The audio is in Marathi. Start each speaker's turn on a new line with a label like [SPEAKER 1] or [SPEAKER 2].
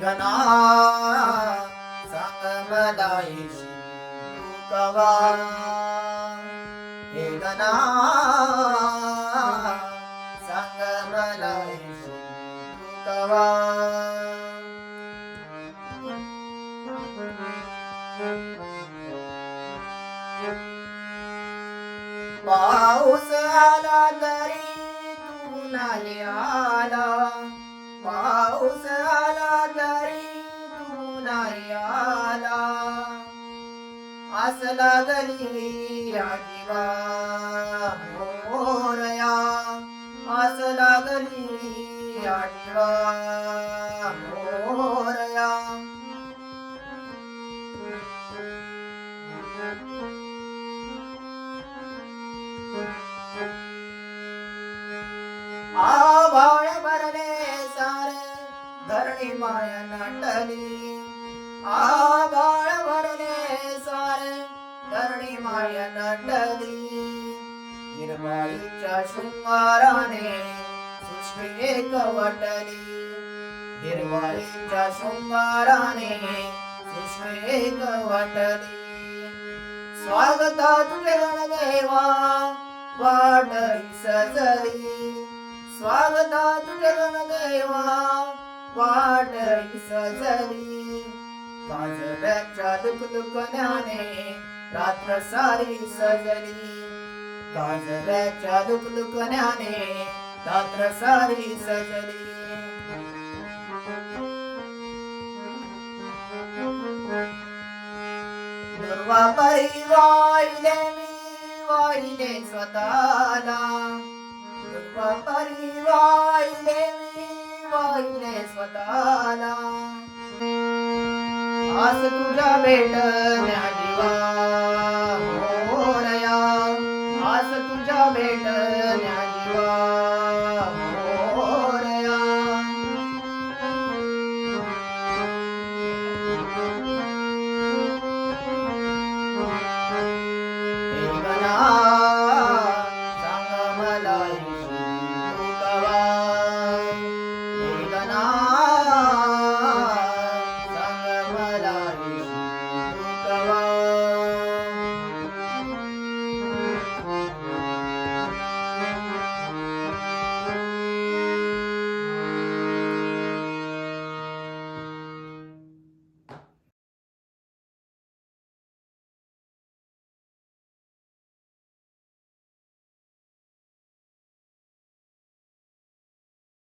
[SPEAKER 1] गणा सांग मला येशी तू कवा हे गणा सांग मला येशी तू कवा पाऊस आला तरी तू नाही आला पाऊस आला तरी तू नाही आला आस लागली या जीवा मोरया आस लागली या जीवा मोरया आभाळ भरले सारे धरणी माया नाटली आभाळ भरले सारे धरणी माया नाटली हिरवाईच्या शृंगाराने सृष्टी एक वाटली हिरवाईच्या शृंगाराने सृष्टी एक वाटली स्वागता तुझे गणदेवा वाटली सजली स्वागता तुझे गणदेवा वाटली सजली काजव्याच्या लुकलुकण्याने रात्र सारी सजली काजव्याच्या लुकलुकण्याने रात्र सारी सजली दुर्वा परिवाइले मी वाहिले स्वतःला दुर्वा परिवाइले मी वाहिले स्वतःला आस तुझ्या भेटण्या जीवा मोरया आस तुझ्या भेट